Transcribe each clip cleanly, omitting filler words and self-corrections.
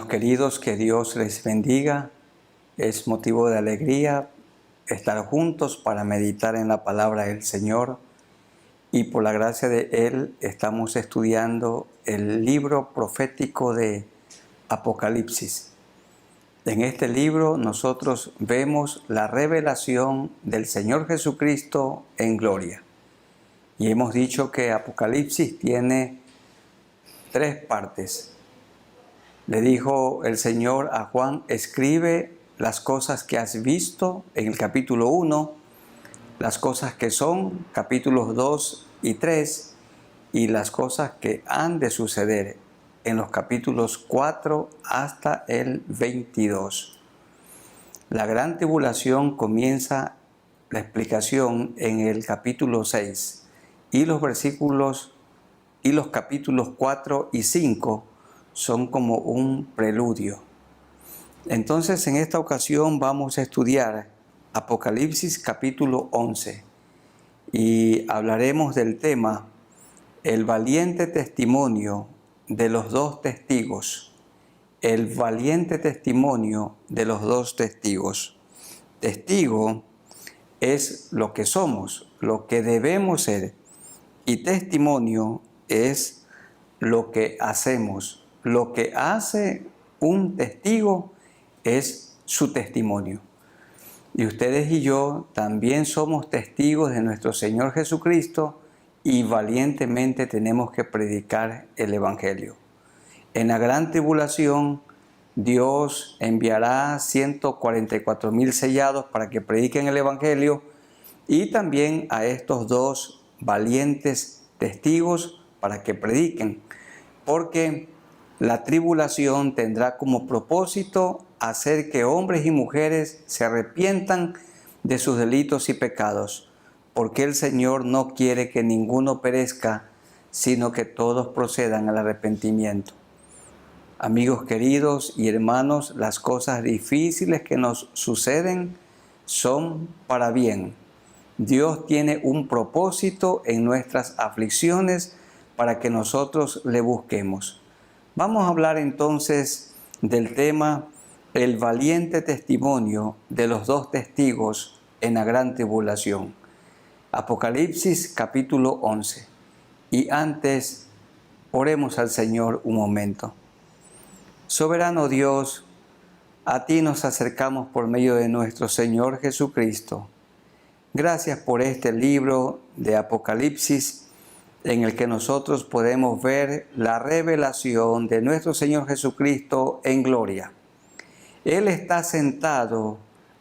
Queridos, que Dios les bendiga. Es motivo de alegría estar juntos para meditar en la palabra del Señor, y por la gracia de Él estamos estudiando el libro profético de Apocalipsis. En este libro nosotros vemos la revelación del Señor Jesucristo en gloria. Y hemos dicho que Apocalipsis tiene 3 partes. Le dijo el Señor a Juan: escribe las cosas que has visto en el capítulo 1, las cosas que son, capítulos 2 y 3, y las cosas que han de suceder en los capítulos 4 hasta el 22. La gran tribulación comienza la explicación en el capítulo 6, y los capítulos 4 y 5 son como un preludio. Entonces, en esta ocasión vamos a estudiar Apocalipsis capítulo 11 y hablaremos del tema el valiente testimonio de los 2 testigos. El valiente testimonio de los 2 testigos. Testigo es lo que somos, lo que debemos ser, y testimonio es lo que hacemos. Lo que hace un testigo es su testimonio. Y ustedes y yo también somos testigos de nuestro Señor Jesucristo, y valientemente tenemos que predicar el Evangelio. En la gran tribulación, Dios enviará 144,000 sellados para que prediquen el Evangelio, y también a estos 2 valientes testigos para que prediquen, porque la tribulación tendrá como propósito hacer que hombres y mujeres se arrepientan de sus delitos y pecados, porque el Señor no quiere que ninguno perezca, sino que todos procedan al arrepentimiento. Amigos queridos y hermanos, las cosas difíciles que nos suceden son para bien. Dios tiene un propósito en nuestras aflicciones para que nosotros le busquemos. Vamos a hablar entonces del tema el valiente testimonio de los 2 testigos en la gran tribulación. Apocalipsis capítulo 11. Y antes, oremos al Señor un momento. Soberano Dios, a ti nos acercamos por medio de nuestro Señor Jesucristo. Gracias por este libro de Apocalipsis, en el que nosotros podemos ver la revelación de nuestro Señor Jesucristo en gloria. Él está sentado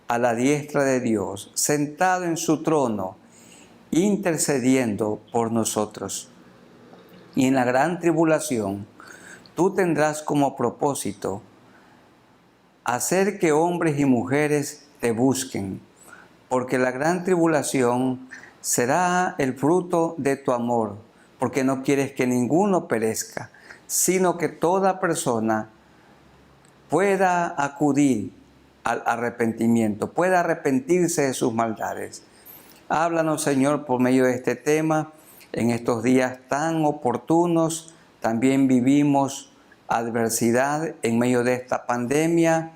a la diestra de Dios, sentado en su trono, intercediendo por nosotros. Y en la gran tribulación, tú tendrás como propósito hacer que hombres y mujeres te busquen, porque la gran tribulación será el fruto de tu amor, porque no quieres que ninguno perezca, sino que toda persona pueda acudir al arrepentimiento, pueda arrepentirse de sus maldades. Háblanos, Señor, por medio de este tema en estos días tan oportunos. También vivimos adversidad en medio de esta pandemia,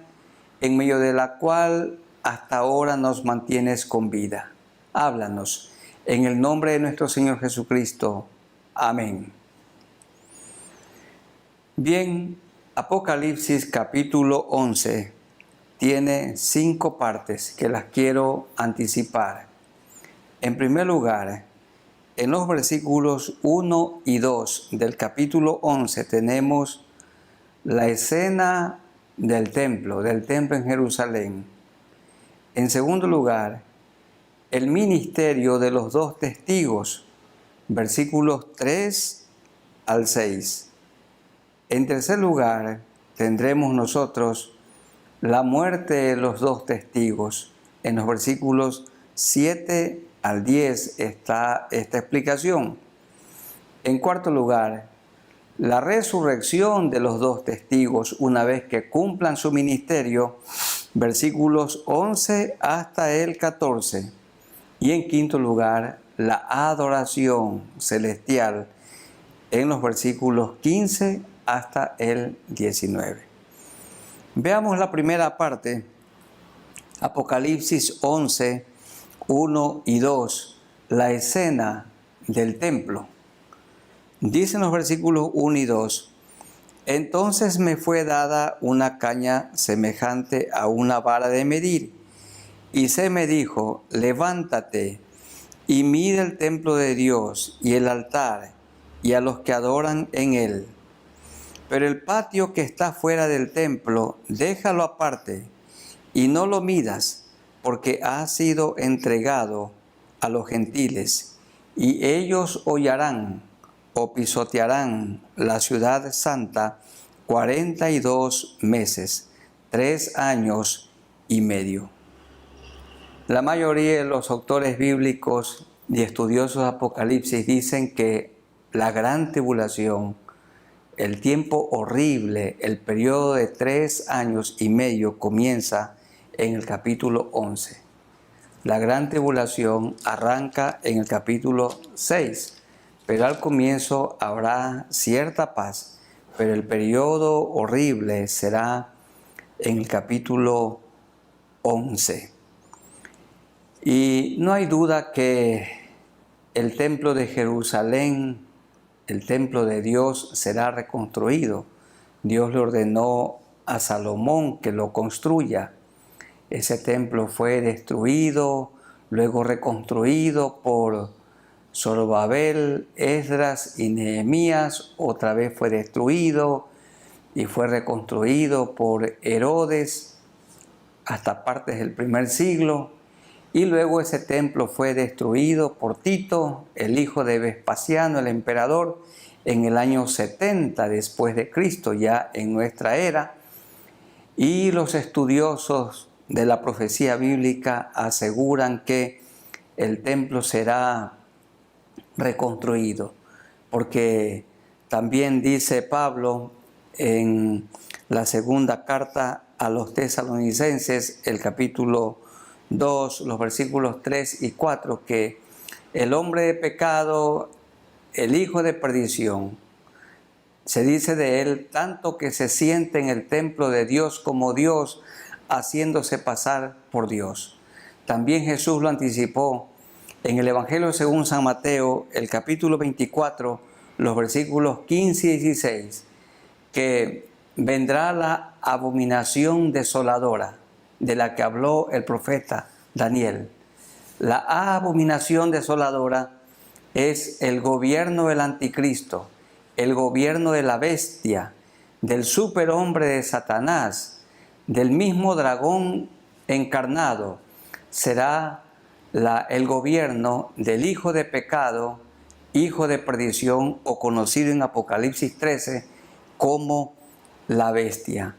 en medio de la cual hasta ahora nos mantienes con vida. Háblanos en el nombre de nuestro Señor Jesucristo. Amén. Bien, Apocalipsis capítulo 11 tiene 5 partes que las quiero anticipar. En primer lugar, en los versículos 1 y 2 del capítulo 11 tenemos la escena del templo en Jerusalén. En segundo lugar, el ministerio de los 2 testigos, versículos 3 al 6. En tercer lugar, tendremos nosotros la muerte de los 2 testigos. En los versículos 7 al 10 está esta explicación. En cuarto lugar, la resurrección de los 2 testigos una vez que cumplan su ministerio, versículos 11 hasta el 14. Y en quinto lugar, la adoración celestial en los versículos 15 hasta el 19. Veamos la primera parte, Apocalipsis 11, 1 y 2, la escena del templo. Dicen los versículos 1 y 2, entonces me fue dada una caña semejante a una vara de medir, y se me dijo, levántate y mide el templo de Dios y el altar y a los que adoran en él. Pero el patio que está fuera del templo, déjalo aparte y no lo midas, porque ha sido entregado a los gentiles, y ellos hollarán o pisotearán la ciudad santa 42 meses, 3 años y medio. La mayoría de los autores bíblicos y estudiosos de Apocalipsis dicen que la gran tribulación, el tiempo horrible, el periodo de 3 años y medio comienza en el capítulo 11. La gran tribulación arranca en el capítulo 6, pero al comienzo habrá cierta paz, pero el periodo horrible será en el capítulo 11. Y no hay duda que el templo de Jerusalén, el templo de Dios, será reconstruido. Dios le ordenó a Salomón que lo construya. Ese templo fue destruido, luego reconstruido por Zorobabel, Esdras y Nehemías. Otra vez fue destruido y fue reconstruido por Herodes hasta partes del primer siglo. Y luego ese templo fue destruido por Tito, el hijo de Vespasiano, el emperador, en el año 70 después de Cristo, ya en nuestra era. Y los estudiosos de la profecía bíblica aseguran que el templo será reconstruido, porque también dice Pablo en la segunda carta a los tesalonicenses, el capítulo 2, los versículos 3 y 4, que el hombre de pecado, el hijo de perdición, se dice de él, tanto que se siente en el templo de Dios como Dios, haciéndose pasar por Dios. También Jesús lo anticipó en el Evangelio según San Mateo, el capítulo 24, los versículos 15 y 16, que vendrá la abominación desoladora de la que habló el profeta Daniel. La abominación desoladora es el gobierno del anticristo, el gobierno de la bestia, del superhombre de Satanás, del mismo dragón encarnado. Será el gobierno del hijo de pecado, hijo de perdición, o conocido en Apocalipsis 13 como la bestia.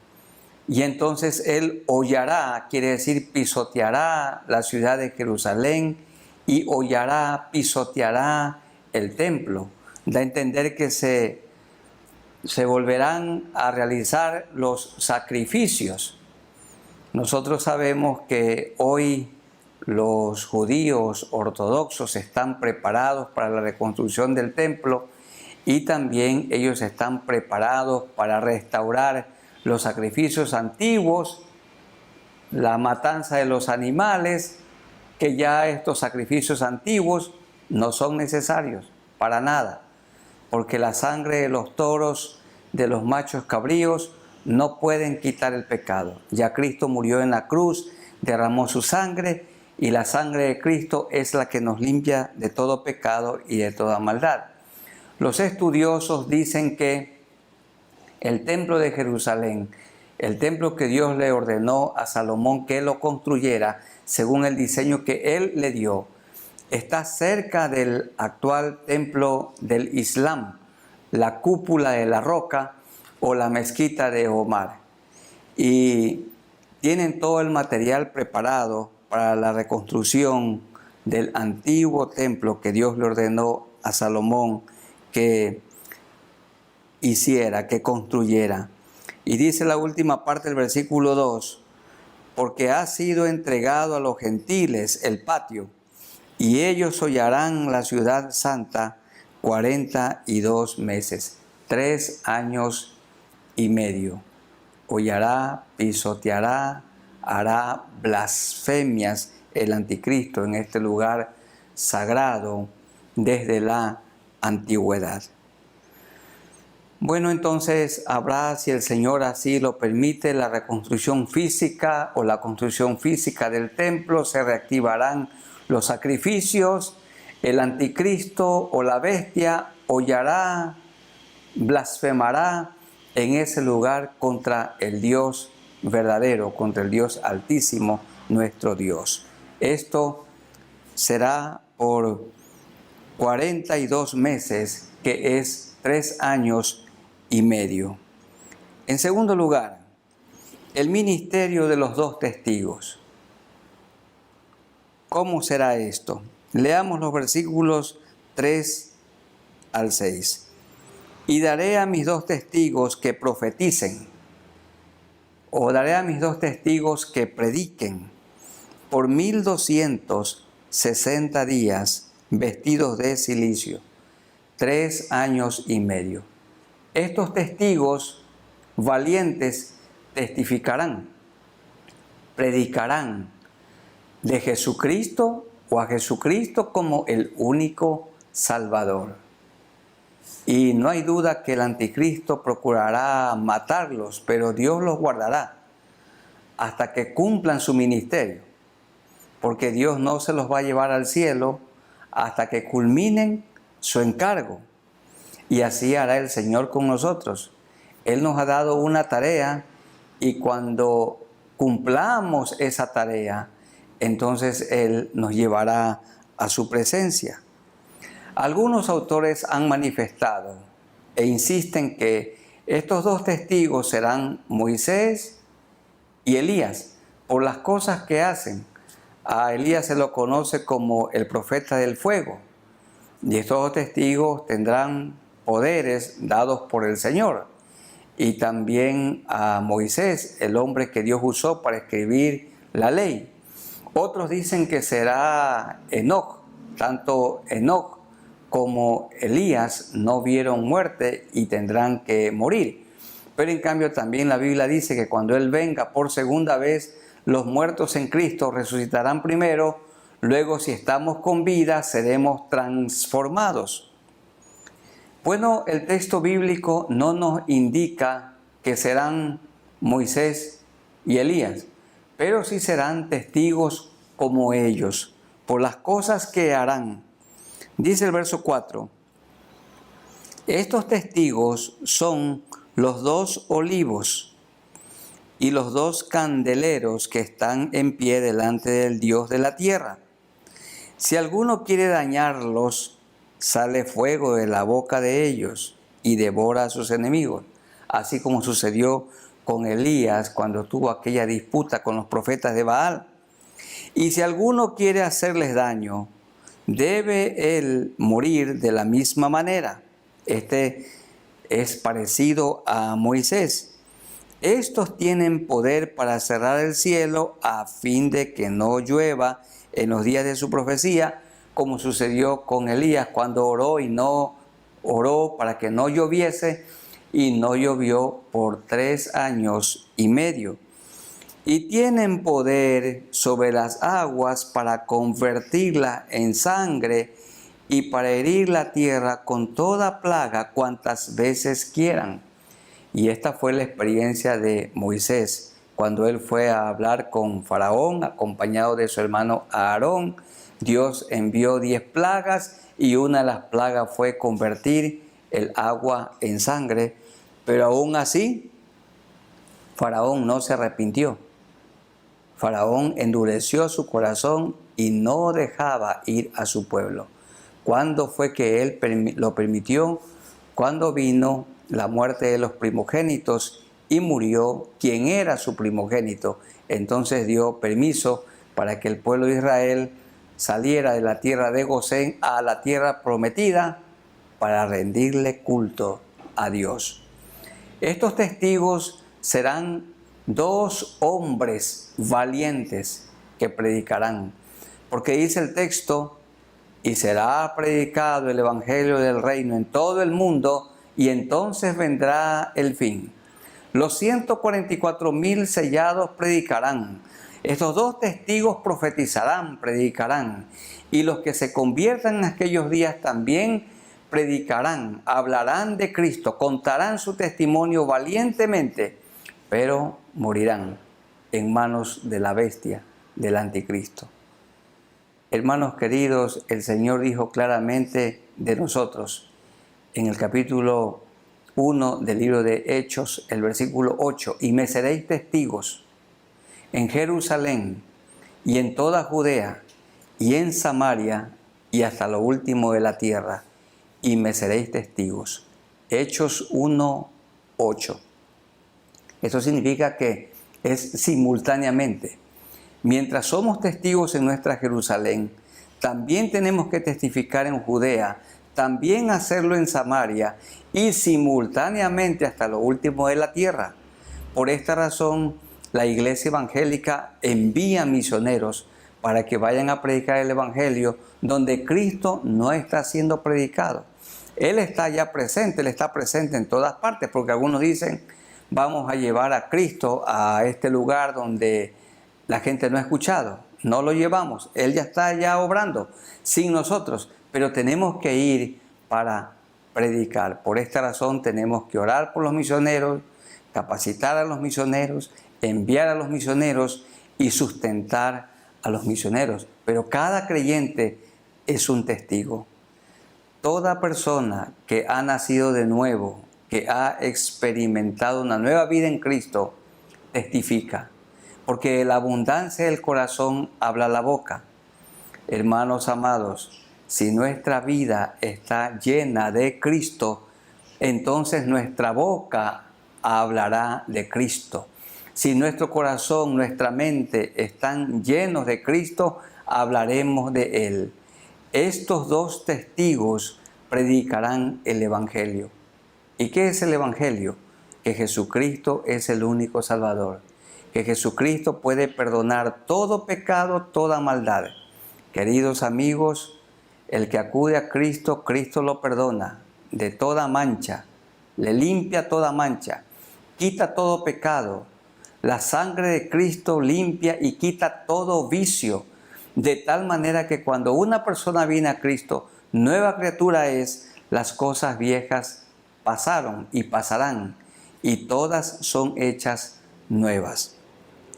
Y entonces él hollará, quiere decir pisoteará la ciudad de Jerusalén, y hollará, pisoteará el templo. Da a entender que se volverán a realizar los sacrificios. Nosotros sabemos que hoy los judíos ortodoxos están preparados para la reconstrucción del templo, y también ellos están preparados para restaurar los sacrificios antiguos, la matanza de los animales, que ya estos sacrificios antiguos no son necesarios para nada, porque la sangre de los toros, de los machos cabríos, no pueden quitar el pecado. Ya Cristo murió en la cruz, derramó su sangre, y la sangre de Cristo es la que nos limpia de todo pecado y de toda maldad. Los estudiosos dicen que el templo de Jerusalén, el templo que Dios le ordenó a Salomón que lo construyera según el diseño que él le dio, está cerca del actual templo del Islam, la cúpula de la roca o la mezquita de Omar. Y tienen todo el material preparado para la reconstrucción del antiguo templo que Dios le ordenó a Salomón que hiciera, que construyera. Y dice la última parte del versículo 2, porque ha sido entregado a los gentiles el patio, y ellos hollarán la ciudad santa 42 meses, 3 años y medio. hollará, pisoteará, hará blasfemias el anticristo en este lugar sagrado desde la antigüedad. Bueno, entonces habrá, si el Señor así lo permite, la reconstrucción física o la construcción física del templo, se reactivarán los sacrificios, el anticristo o la bestia hollará, blasfemará en ese lugar contra el Dios verdadero, contra el Dios altísimo, nuestro Dios. Esto será por 42 meses, que es 3 años y medio. En segundo lugar, el ministerio de los 2 testigos. ¿Cómo será esto? Leamos los versículos 3 al 6. Y daré a mis 2 testigos que profeticen, o daré a mis 2 testigos que prediquen, por 1260 días, vestidos de cilicio, 3 años y medio. Estos testigos valientes testificarán, predicarán de Jesucristo o a Jesucristo como el único Salvador. Y no hay duda que el anticristo procurará matarlos, pero Dios los guardará hasta que cumplan su ministerio, porque Dios no se los va a llevar al cielo hasta que culminen su encargo. Y así hará el Señor con nosotros. Él nos ha dado una tarea y cuando cumplamos esa tarea, entonces Él nos llevará a su presencia. Algunos autores han manifestado e insisten que estos 2 testigos serán Moisés y Elías por las cosas que hacen. A Elías se lo conoce como el profeta del fuego, y estos 2 testigos tendrán poderes dados por el Señor, y también a Moisés, el hombre que Dios usó para escribir la ley. Otros dicen que será Enoc. Tanto Enoc como Elías no vieron muerte y tendrán que morir. Pero en cambio también la Biblia dice que cuando Él venga por segunda vez, los muertos en Cristo resucitarán primero, luego si estamos con vida seremos transformados. Bueno, el texto bíblico no nos indica que serán Moisés y Elías, pero sí serán testigos como ellos, por las cosas que harán. Dice el verso 4, estos testigos son los 2 olivos y los 2 candeleros que están en pie delante del Dios de la tierra. Si alguno quiere dañarlos, sale fuego de la boca de ellos y devora a sus enemigos, así como sucedió con Elías cuando tuvo aquella disputa con los profetas de Baal. Y si alguno quiere hacerles daño, debe él morir de la misma manera. Este es parecido a Moisés. Estos tienen poder para cerrar el cielo a fin de que no llueva en los días de su profecía, como sucedió con Elías cuando oró y no oró para que no lloviese, y no llovió por 3 años y medio. Y tienen poder sobre las aguas para convertirla en sangre y para herir la tierra con toda plaga cuantas veces quieran. Y esta fue la experiencia de Moisés cuando él fue a hablar con Faraón acompañado de su hermano Aarón. Dios envió 10 plagas y una de las plagas fue convertir el agua en sangre, pero aún así Faraón no se arrepintió. Faraón endureció su corazón y no dejaba ir a su pueblo. ¿Cuándo fue que él lo permitió? Cuando vino la muerte de los primogénitos y murió quien era su primogénito. Entonces dio permiso para que el pueblo de Israel saliera de la tierra de Gosén a la tierra prometida para rendirle culto a Dios. Estos testigos serán 2 hombres valientes que predicarán, porque dice el texto, y será predicado el evangelio del reino en todo el mundo, y entonces vendrá el fin. Los 144,000 sellados predicarán. Estos 2 testigos profetizarán, predicarán. Y los que se conviertan en aquellos días también predicarán, hablarán de Cristo, contarán su testimonio valientemente, pero morirán en manos de la bestia, del anticristo. Hermanos queridos, el Señor dijo claramente de nosotros en el capítulo 1 del libro de Hechos, el versículo 8, y me seréis testigos en Jerusalén y en toda Judea y en Samaria y hasta lo último de la tierra, y me seréis testigos. Hechos 1, 8. Eso significa que es simultáneamente. Mientras somos testigos en nuestra Jerusalén, también tenemos que testificar en Judea, también hacerlo en Samaria y simultáneamente hasta lo último de la tierra. Por esta razón, la Iglesia Evangélica envía misioneros para que vayan a predicar el Evangelio donde Cristo no está siendo predicado. Él está ya presente, Él está presente en todas partes, porque algunos dicen, vamos a llevar a Cristo a este lugar donde la gente no ha escuchado. No lo llevamos, Él ya está ya obrando sin nosotros, pero tenemos que ir para predicar. Por esta razón tenemos que orar por los misioneros, capacitar a los misioneros, enviar a los misioneros y sustentar a los misioneros. Pero cada creyente es un testigo. Toda persona que ha nacido de nuevo, que ha experimentado una nueva vida en Cristo, testifica. Porque la abundancia del corazón habla la boca. Hermanos amados, si nuestra vida está llena de Cristo, entonces nuestra boca hablará de Cristo. Si nuestro corazón, nuestra mente están llenos de Cristo, hablaremos de Él. Estos 2 testigos predicarán el Evangelio. ¿Y qué es el Evangelio? Que Jesucristo es el único Salvador. Que Jesucristo puede perdonar todo pecado, toda maldad. Queridos amigos, el que acude a Cristo, Cristo lo perdona de toda mancha, le limpia toda mancha, quita todo pecado. La sangre de Cristo limpia y quita todo vicio, de tal manera que cuando una persona viene a Cristo, nueva criatura es, las cosas viejas pasaron y pasarán, y todas son hechas nuevas.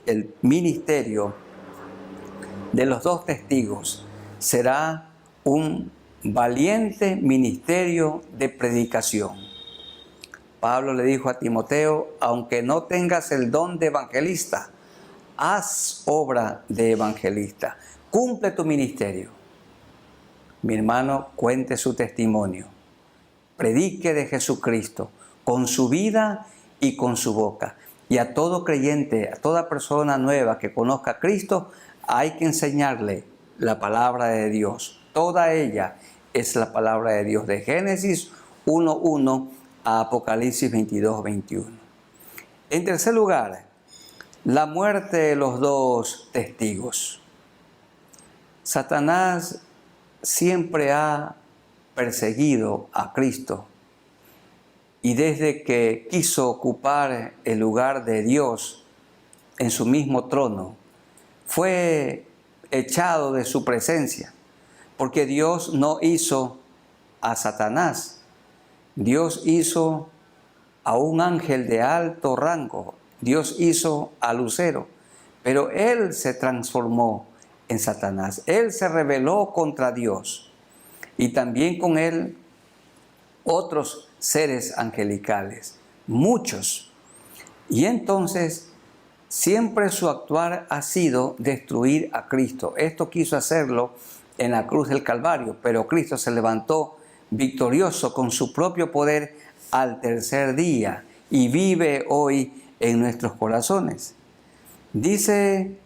El ministerio de los 2 testigos será un valiente ministerio de predicación. Pablo le dijo a Timoteo, aunque no tengas el don de evangelista, haz obra de evangelista, cumple tu ministerio. Mi hermano, cuente su testimonio, predique de Jesucristo con su vida y con su boca. Y a todo creyente, a toda persona nueva que conozca a Cristo, hay que enseñarle la palabra de Dios. Toda ella es la palabra de Dios, de Génesis 1:1 a Apocalipsis 22:21. En tercer lugar, la muerte de los 2 testigos. Satanás siempre ha perseguido a Cristo. Y desde que quiso ocupar el lugar de Dios en su mismo trono, fue echado de su presencia, porque Dios no hizo a Satanás, Dios hizo a un ángel de alto rango, Dios hizo a Lucero, pero él se transformó en Satanás, él se rebeló contra Dios, y también con él otros seres angelicales, muchos. Y entonces siempre su actuar ha sido destruir a Cristo. Esto quiso hacerlo en la cruz del Calvario, pero Cristo se levantó victorioso con su propio poder al tercer día y vive hoy en nuestros corazones. Dice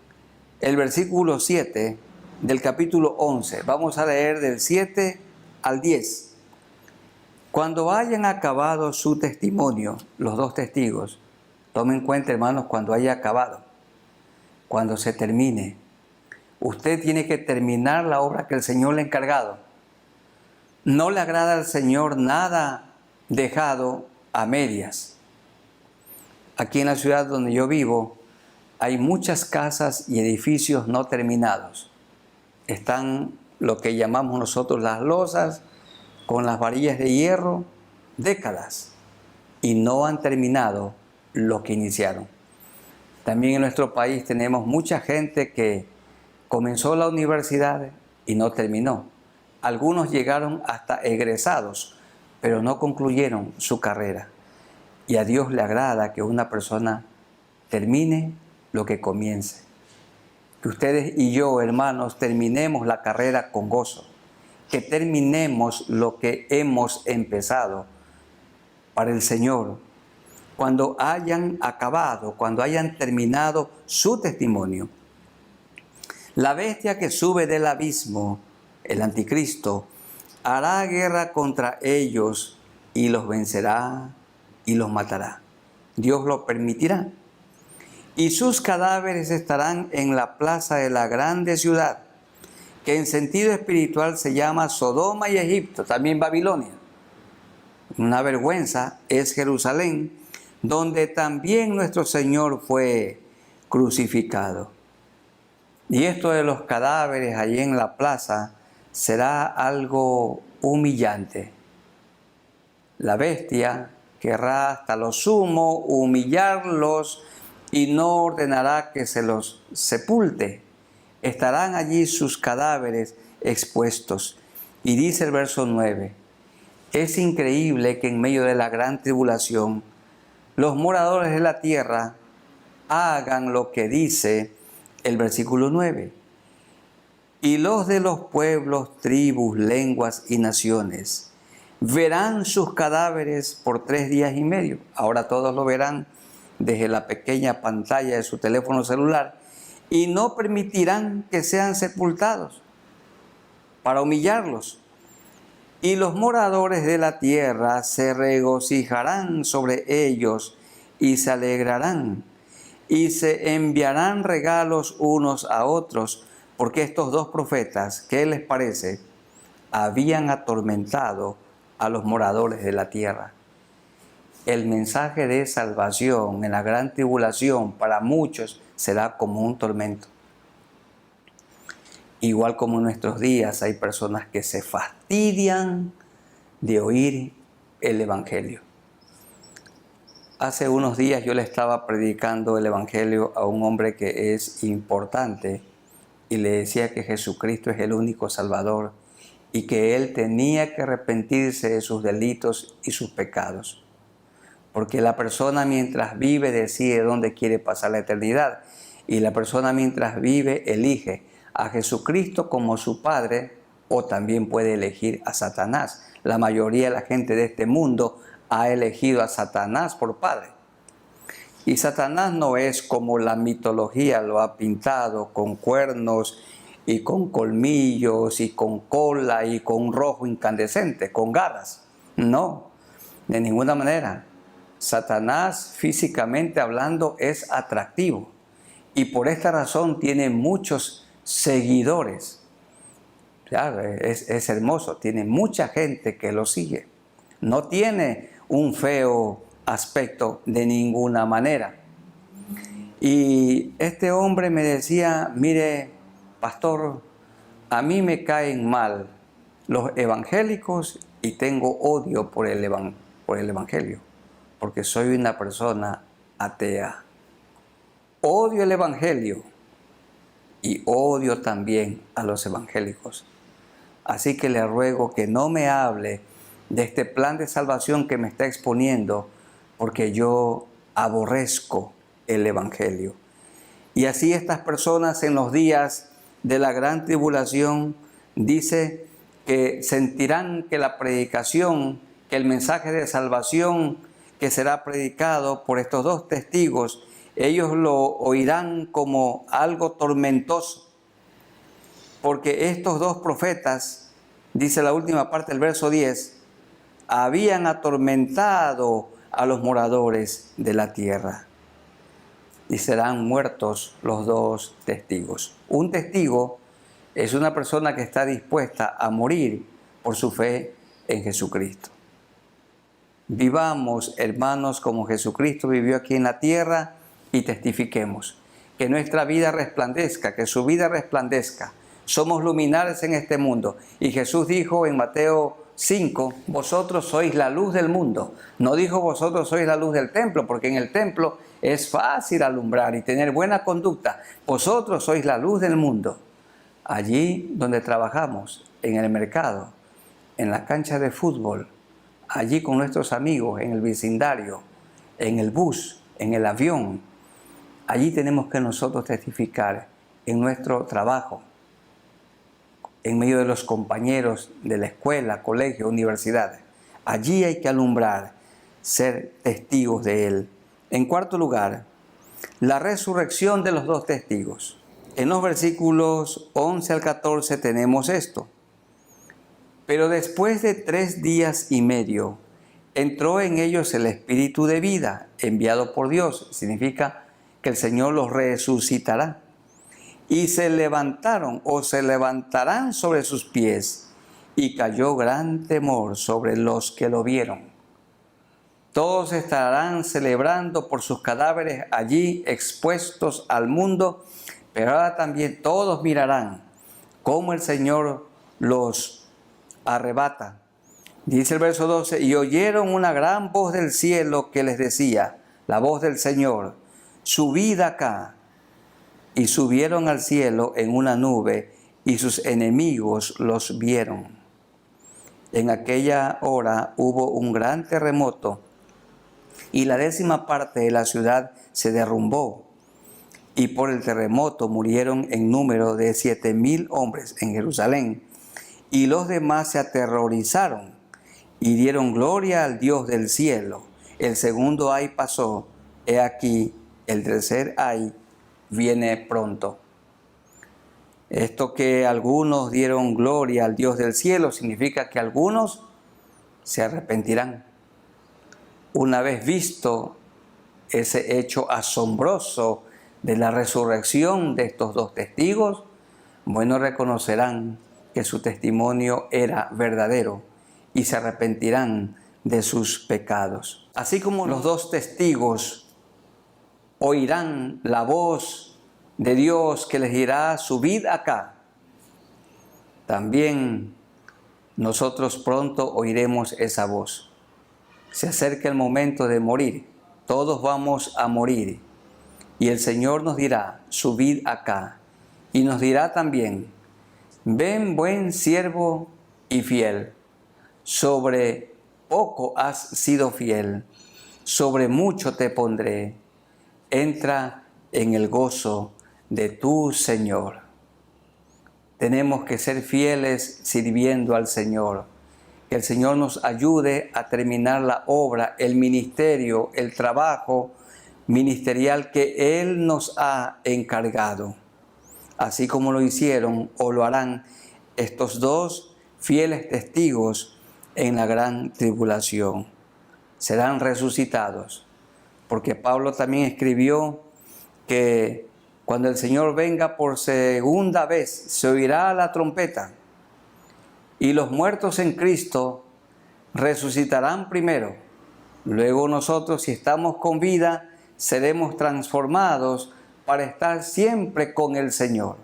el versículo 7 del capítulo 11, vamos a leer del 7 al 10. Cuando hayan acabado su testimonio, los 2 testigos, tomen en cuenta, hermanos, cuando haya acabado, cuando se termine. Usted tiene que terminar la obra que el Señor le ha encargado. No le agrada al Señor nada dejado a medias. Aquí en la ciudad donde yo vivo hay muchas casas y edificios no terminados. Están lo que llamamos nosotros las losas con las varillas de hierro, décadas, y no han terminado lo que iniciaron. También en nuestro país tenemos mucha gente que comenzó la universidad y no terminó. Algunos llegaron hasta egresados, pero no concluyeron su carrera. Y a Dios le agrada que una persona termine lo que comience. Que ustedes y yo, hermanos, terminemos la carrera con gozo. Que terminemos lo que hemos empezado para el Señor. Cuando hayan acabado, cuando hayan terminado su testimonio. La bestia que sube del abismo, el anticristo, hará guerra contra ellos y los vencerá y los matará. Dios lo permitirá. Y sus cadáveres estarán en la plaza de la grande ciudad, que en sentido espiritual se llama Sodoma y Egipto, también Babilonia. Una vergüenza es Jerusalén, donde también nuestro Señor fue crucificado. Y esto de los cadáveres allí en la plaza será algo humillante. La bestia querrá hasta lo sumo humillarlos y no ordenará que se los sepulte. Estarán allí sus cadáveres expuestos. Y dice el verso 9, es increíble que en medio de la gran tribulación los moradores de la tierra hagan lo que dice el versículo 9. Y los de los pueblos, tribus, lenguas y naciones verán sus cadáveres por 3 días y medio. Ahora todos lo verán desde la pequeña pantalla de su teléfono celular y no permitirán que sean sepultados para humillarlos. Y los moradores de la tierra se regocijarán sobre ellos y se alegrarán y se enviarán regalos unos a otros, porque estos dos profetas, ¿qué les parece?, habían atormentado a los moradores de la tierra. El mensaje de salvación en la gran tribulación para muchos será como un tormento. Igual como en nuestros días hay personas que se fastidian de oír el Evangelio. Hace unos días yo le estaba predicando el Evangelio a un hombre que es importante y le decía que Jesucristo es el único Salvador y que él tenía que arrepentirse de sus delitos y sus pecados. Porque la persona mientras vive decide dónde quiere pasar la eternidad y la persona mientras vive elige a Jesucristo como su Padre o también puede elegir a Satanás. La mayoría de la gente de este mundo ha elegido a Satanás por padre. Y Satanás no es como la mitología lo ha pintado, con cuernos y con colmillos y con cola y con un rojo incandescente, con garras. No, de ninguna manera. Satanás, físicamente hablando, es atractivo y por esta razón tiene muchos seguidores. Claro, es hermoso, tiene mucha gente que lo sigue. No tiene un feo aspecto de ninguna manera. Y este hombre me decía, mire, pastor, a mí me caen mal los evangélicos y tengo odio por el evangelio, porque soy una persona atea. Odio el evangelio y odio también a los evangélicos. Así que le ruego que no me hable de este plan de salvación que me está exponiendo, porque yo aborrezco el evangelio. Y así estas personas en los días de la gran tribulación, dice que sentirán que la predicación, que el mensaje de salvación que será predicado por estos dos testigos, ellos lo oirán como algo tormentoso, porque estos dos profetas, dice la última parte del verso 10, habían atormentado a los moradores de la tierra y serán muertos los dos testigos. Un testigo es una persona que está dispuesta a morir por su fe en Jesucristo. Vivamos, hermanos, como Jesucristo vivió aquí en la tierra y testifiquemos. Que nuestra vida resplandezca, que su vida resplandezca. Somos luminares en este mundo. Y Jesús dijo en Mateo 5, vosotros sois la luz del mundo. No dijo vosotros sois la luz del templo, porque en el templo es fácil alumbrar y tener buena conducta. Vosotros sois la luz del mundo. Allí donde trabajamos, en el mercado, en la cancha de fútbol, allí con nuestros amigos, en el vecindario, en el bus, en el avión. Allí tenemos que nosotros testificar en nuestro trabajo, en medio de los compañeros de la escuela, colegio, universidad. Allí hay que alumbrar, ser testigos de Él. En cuarto lugar, la resurrección de los dos testigos. En los versículos 11 al 14 tenemos esto. Pero después de 3 días y medio, entró en ellos el Espíritu de vida, enviado por Dios. Significa que el Señor los resucitará. Y se levantaron o se levantarán sobre sus pies, y cayó gran temor sobre los que lo vieron. Todos estarán celebrando por sus cadáveres allí expuestos al mundo, pero ahora también todos mirarán cómo el Señor los arrebata. Dice el verso 12, y oyeron una gran voz del cielo que les decía, la voz del Señor, subid acá. Y subieron al cielo en una nube, y sus enemigos los vieron. En aquella hora hubo un gran terremoto, y la 10ª parte de la ciudad se derrumbó. Y por el terremoto murieron en número de 7,000 hombres en Jerusalén. Y los demás se aterrorizaron y dieron gloria al Dios del cielo. El segundo ay pasó, he aquí, el tercer ay viene pronto. Esto que algunos dieron gloria al Dios del cielo significa que algunos se arrepentirán. Una vez visto ese hecho asombroso de la resurrección de estos dos testigos, bueno, reconocerán que su testimonio era verdadero y se arrepentirán de sus pecados. Así como los dos testigos oirán la voz de Dios que les dirá, subid acá, también nosotros pronto oiremos esa voz. Se acerca el momento de morir, todos vamos a morir, y el Señor nos dirá, subid acá, y nos dirá también, ven buen siervo y fiel, sobre poco has sido fiel, sobre mucho te pondré, entra en el gozo de tu Señor. Tenemos que ser fieles sirviendo al Señor. Que el Señor nos ayude a terminar la obra, el ministerio, el trabajo ministerial que Él nos ha encargado. Así como lo hicieron o lo harán estos dos fieles testigos en la gran tribulación. Serán resucitados. Porque Pablo también escribió que cuando el Señor venga por segunda vez, se oirá la trompeta y los muertos en Cristo resucitarán primero. Luego nosotros, si estamos con vida, seremos transformados para estar siempre con el Señor.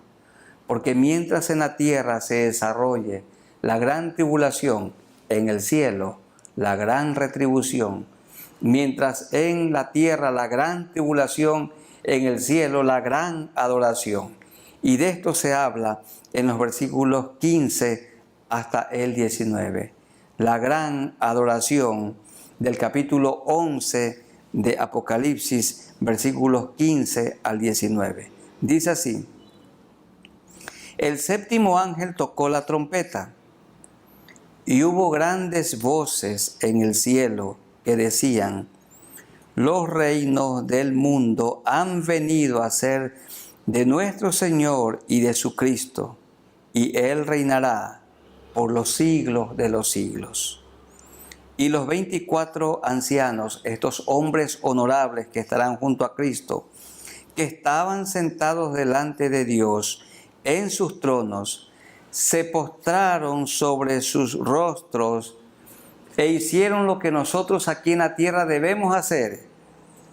Porque mientras en la tierra se desarrolle la gran tribulación, en el cielo la gran retribución. Mientras en la tierra la gran tribulación, en el cielo la gran adoración. Y de esto se habla en los versículos 15 hasta el 19. La gran adoración del capítulo 11 de Apocalipsis, versículos 15 al 19. Dice así, el 7º ángel tocó la trompeta y hubo grandes voces en el cielo que decían, los reinos del mundo han venido a ser de nuestro Señor y de su Cristo, y Él reinará por los siglos de los siglos. Y los 24 ancianos, estos hombres honorables que estarán junto a Cristo, que estaban sentados delante de Dios en sus tronos, se postraron sobre sus rostros e hicieron lo que nosotros aquí en la tierra debemos hacer,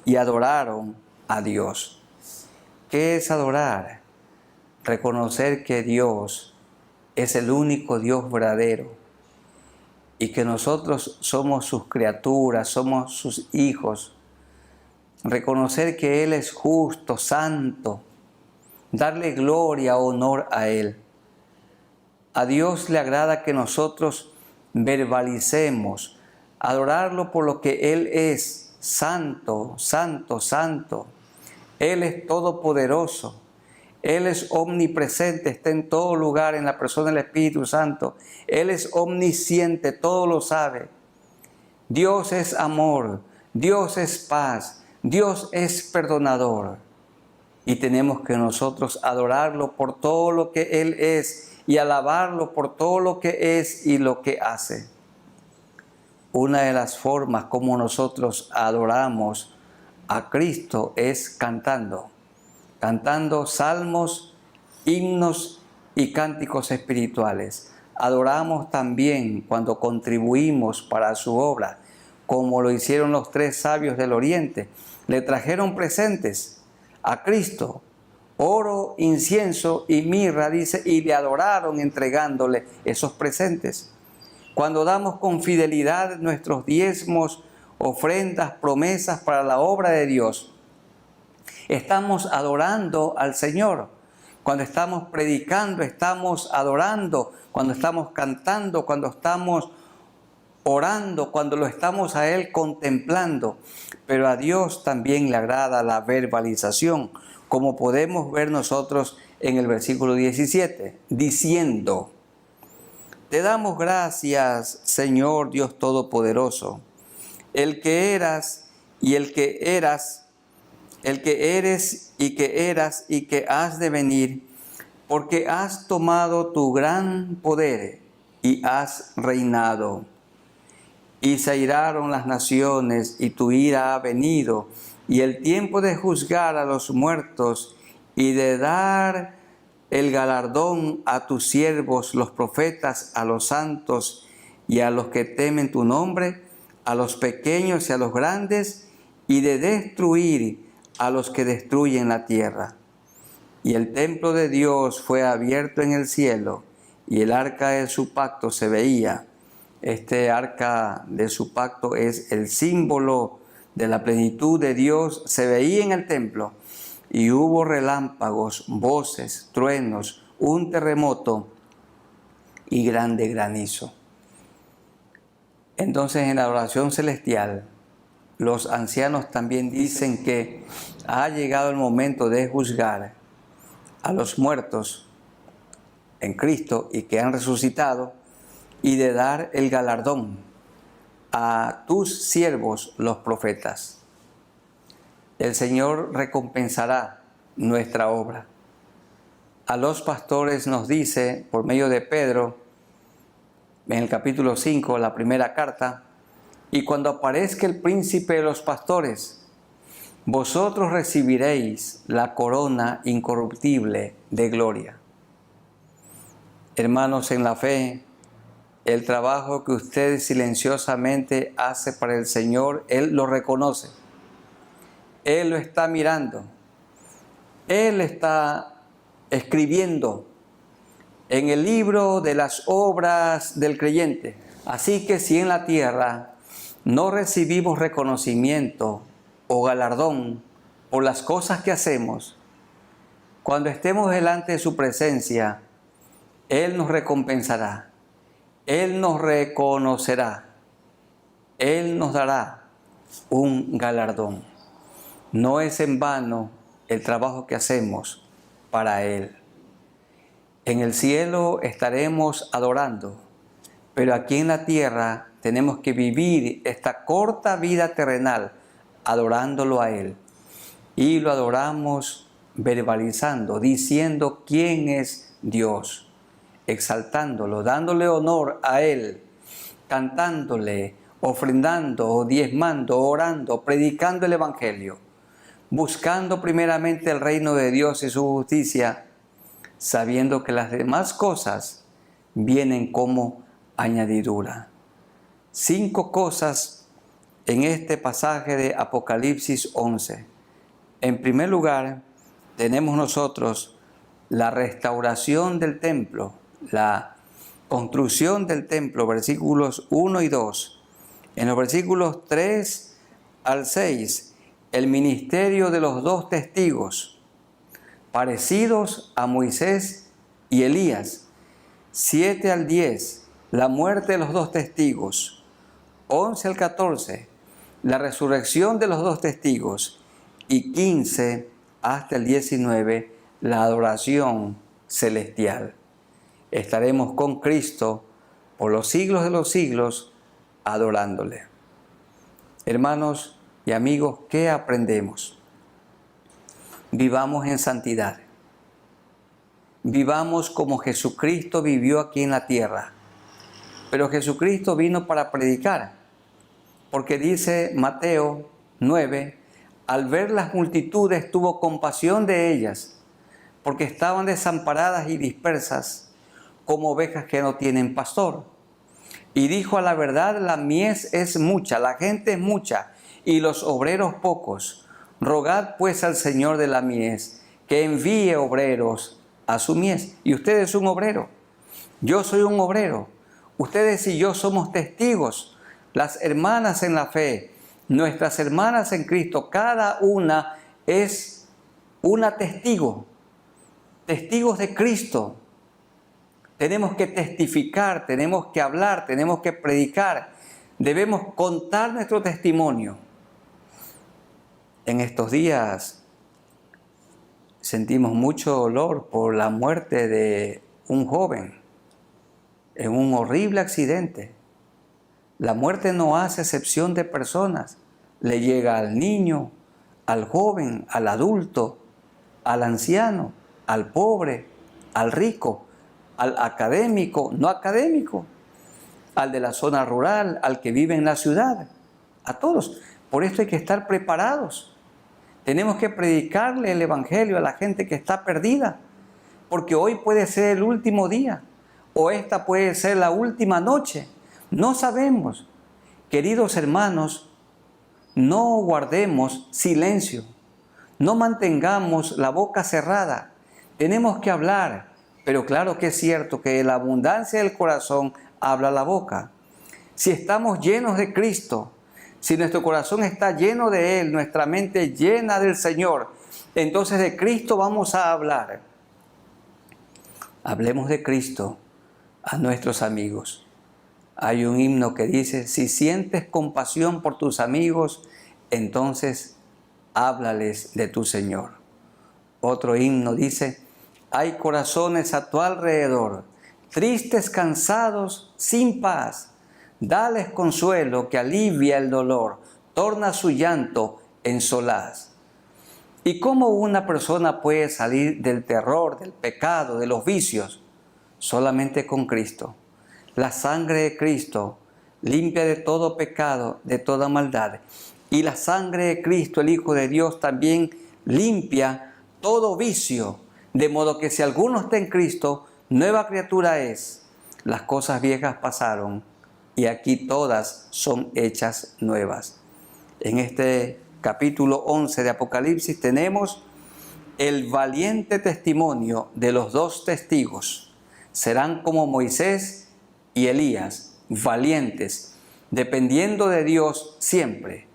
y adoraron a Dios. ¿Qué es adorar? Reconocer que Dios es el único Dios verdadero y que nosotros somos sus criaturas, somos sus hijos. Reconocer que Él es justo, santo, darle gloria, honor a Él. A Dios le agrada que nosotros verbalicemos, adorarlo por lo que Él es, santo, santo, santo. Él es todopoderoso, Él es omnipresente, está en todo lugar en la persona del Espíritu Santo. Él es omnisciente, todo lo sabe. Dios es amor, Dios es paz, Dios es perdonador. Y tenemos que nosotros adorarlo por todo lo que Él es y alabarlo por todo lo que es y lo que hace. Una de las formas como nosotros adoramos a Cristo es cantando salmos, himnos y cánticos espirituales. Adoramos también cuando contribuimos para su obra, como lo hicieron los 3 sabios del Oriente. Le trajeron presentes a Cristo, oro, incienso y mirra, dice, y le adoraron entregándole esos presentes. Cuando damos con fidelidad nuestros diezmos, ofrendas, promesas para la obra de Dios, estamos adorando al Señor. Cuando estamos predicando, estamos adorando. Cuando estamos cantando, cuando estamos orando, cuando lo estamos a Él contemplando. Pero a Dios también le agrada la verbalización, como podemos ver nosotros en el versículo 17, diciendo: te damos gracias, Señor Dios Todopoderoso, el que eras y el que eras, el que eres y que eras y que has de venir, porque has tomado tu gran poder y has reinado. Y se airaron las naciones y tu ira ha venido, y el tiempo de juzgar a los muertos y de dar el galardón a tus siervos, los profetas, a los santos y a los que temen tu nombre, a los pequeños y a los grandes, y de destruir a los que destruyen la tierra. Y el templo de Dios fue abierto en el cielo, y el arca de su pacto se veía. Este arca de su pacto es el símbolo de la plenitud de Dios, se veía en el templo, y hubo relámpagos, voces, truenos, un terremoto y grande granizo. Entonces, en la oración celestial, los ancianos también dicen que ha llegado el momento de juzgar a los muertos en Cristo y que han resucitado, y de dar el galardón a tus siervos los profetas. El Señor recompensará nuestra obra. A los pastores nos dice, por medio de Pedro, en el capítulo 5, la primera carta: y cuando aparezca el príncipe de los pastores, vosotros recibiréis la corona incorruptible de gloria. Hermanos en la fe, el trabajo que usted silenciosamente hace para el Señor, Él lo reconoce. Él lo está mirando. Él está escribiendo en el libro de las obras del creyente. Así que si en la tierra no recibimos reconocimiento o galardón por las cosas que hacemos, cuando estemos delante de su presencia, Él nos recompensará. Él nos reconocerá, Él nos dará un galardón. No es en vano el trabajo que hacemos para Él. En el cielo estaremos adorando, pero aquí en la tierra tenemos que vivir esta corta vida terrenal adorándolo a Él. Y lo adoramos verbalizando, diciendo quién es Dios, exaltándolo, dándole honor a Él, cantándole, ofrendando, diezmando, orando, predicando el Evangelio, buscando primeramente el reino de Dios y su justicia, sabiendo que las demás cosas vienen como añadidura. 5 cosas en este pasaje de Apocalipsis 11. En primer lugar, tenemos nosotros la restauración del templo, la construcción del templo, versículos 1 y 2. En los versículos 3 al 6, el ministerio de los 2 testigos, parecidos a Moisés y Elías. 7 al 10, la muerte de los 2 testigos. 11 al 14, la resurrección de los 2 testigos. Y 15 hasta el 19, la adoración celestial. Estaremos con Cristo por los siglos de los siglos, adorándole. Hermanos y amigos, ¿qué aprendemos? Vivamos en santidad. Vivamos como Jesucristo vivió aquí en la tierra. Pero Jesucristo vino para predicar, porque dice Mateo 9, al ver las multitudes tuvo compasión de ellas, porque estaban desamparadas y dispersas, como ovejas que no tienen pastor. Y dijo: a la verdad, la mies es mucha, la gente es mucha, y los obreros pocos. Rogad pues al Señor de la mies, que envíe obreros a su mies. Y usted es un obrero, yo soy un obrero, ustedes y yo somos testigos. Las hermanas en la fe, nuestras hermanas en Cristo, cada una es una testigo, testigos de Cristo. Tenemos que testificar, tenemos que hablar, tenemos que predicar, debemos contar nuestro testimonio. En estos días sentimos mucho dolor por la muerte de un joven en un horrible accidente. La muerte no hace excepción de personas, le llega al niño, al joven, al adulto, al anciano, al pobre, al rico, al académico, no académico, al de la zona rural, al que vive en la ciudad, a todos. Por esto hay que estar preparados. Tenemos que predicarle el Evangelio a la gente que está perdida, porque hoy puede ser el último día, o esta puede ser la última noche. No sabemos. Queridos hermanos, no guardemos silencio, no mantengamos la boca cerrada. Tenemos que hablar, pero claro que es cierto que la abundancia del corazón habla la boca. Si estamos llenos de Cristo, si nuestro corazón está lleno de Él, nuestra mente llena del Señor, entonces de Cristo vamos a hablar. Hablemos de Cristo a nuestros amigos. Hay un himno que dice: si sientes compasión por tus amigos, entonces háblales de tu Señor. Otro himno dice: hay corazones a tu alrededor, tristes, cansados, sin paz. Dales consuelo que alivia el dolor, torna su llanto en solaz. ¿Y cómo una persona puede salir del terror, del pecado, de los vicios? Solamente con Cristo. La sangre de Cristo limpia de todo pecado, de toda maldad. Y la sangre de Cristo, el Hijo de Dios, también limpia todo vicio. De modo que si alguno está en Cristo, nueva criatura es. Las cosas viejas pasaron y aquí todas son hechas nuevas. En este capítulo 11 de Apocalipsis tenemos el valiente testimonio de los 2 testigos. Serán como Moisés y Elías, valientes, dependiendo de Dios siempre.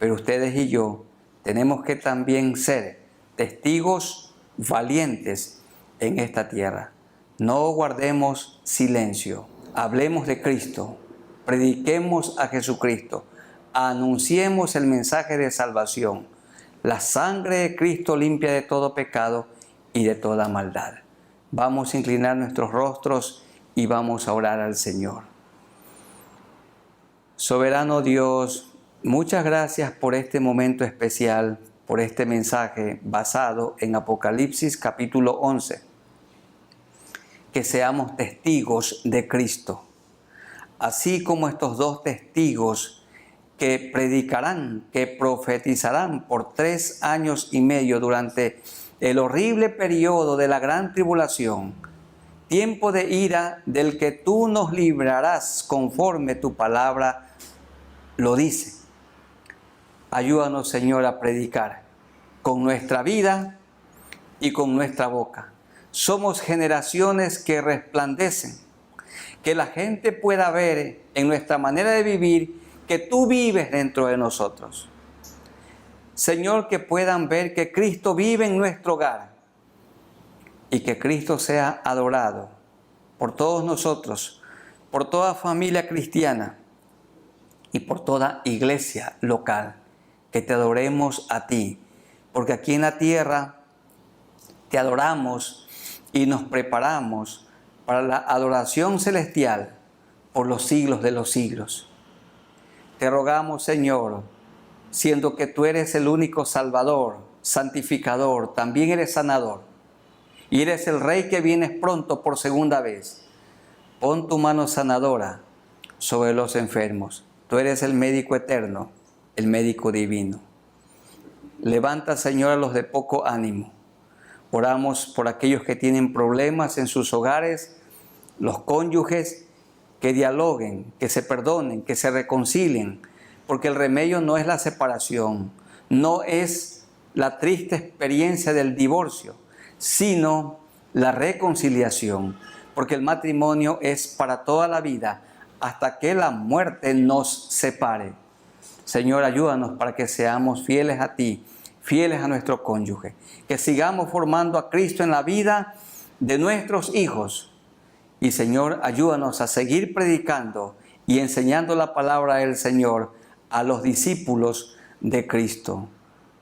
Pero ustedes y yo tenemos que también ser testigos valientes en esta tierra. No guardemos silencio, hablemos de Cristo, prediquemos a Jesucristo, anunciemos el mensaje de salvación. La sangre de Cristo limpia de todo pecado y de toda maldad. Vamos a inclinar nuestros rostros y vamos a orar al Señor. Soberano Dios, muchas gracias por este momento especial, por este mensaje basado en Apocalipsis capítulo 11. Que seamos testigos de Cristo, así como estos 2 testigos que predicarán, que profetizarán por 3 años y medio durante el horrible periodo de la gran tribulación. tiempo de ira del que tú nos librarás conforme tu palabra lo dice. Ayúdanos, Señor, a predicar con nuestra vida y con nuestra boca. Somos generaciones que resplandecen, que la gente pueda ver en nuestra manera de vivir que tú vives dentro de nosotros. Señor, que puedan ver que Cristo vive en nuestro hogar y que Cristo sea adorado por todos nosotros, por toda familia cristiana y por toda iglesia local. Que te adoremos a ti, porque aquí en la tierra te adoramos y nos preparamos para la adoración celestial por los siglos de los siglos. Te rogamos, Señor, siendo que tú eres el único Salvador, santificador, también eres sanador, y eres el Rey que vienes pronto por segunda vez. Pon tu mano sanadora sobre los enfermos. Tú eres el médico eterno, el médico divino. Levanta, Señor, a los de poco ánimo. Oramos por aquellos que tienen problemas en sus hogares, los cónyuges, que dialoguen, que se perdonen, que se reconcilien, porque el remedio no es la separación, no es la triste experiencia del divorcio, sino la reconciliación, porque el matrimonio es para toda la vida, hasta que la muerte nos separe. Señor, ayúdanos para que seamos fieles a ti, fieles a nuestro cónyuge, que sigamos formando a Cristo en la vida de nuestros hijos. Y Señor, ayúdanos a seguir predicando y enseñando la palabra del Señor a los discípulos de Cristo.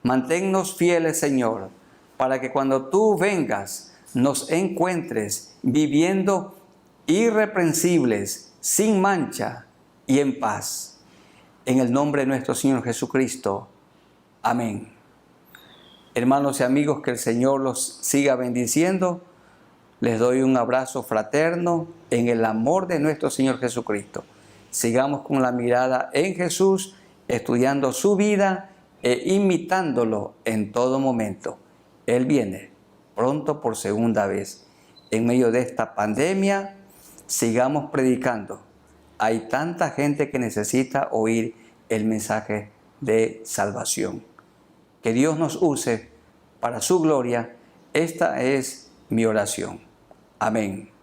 Manténnos fieles, Señor, para que cuando tú vengas nos encuentres viviendo irreprensibles, sin mancha y en paz. En el nombre de nuestro Señor Jesucristo. Amén. Hermanos y amigos, que el Señor los siga bendiciendo. Les doy un abrazo fraterno en el amor de nuestro Señor Jesucristo. Sigamos con la mirada en Jesús, estudiando su vida e imitándolo en todo momento. Él viene pronto por segunda vez. En medio de esta pandemia, sigamos predicando. Hay tanta gente que necesita oír el mensaje de salvación. Que Dios nos use para su gloria. Esta es mi oración. Amén.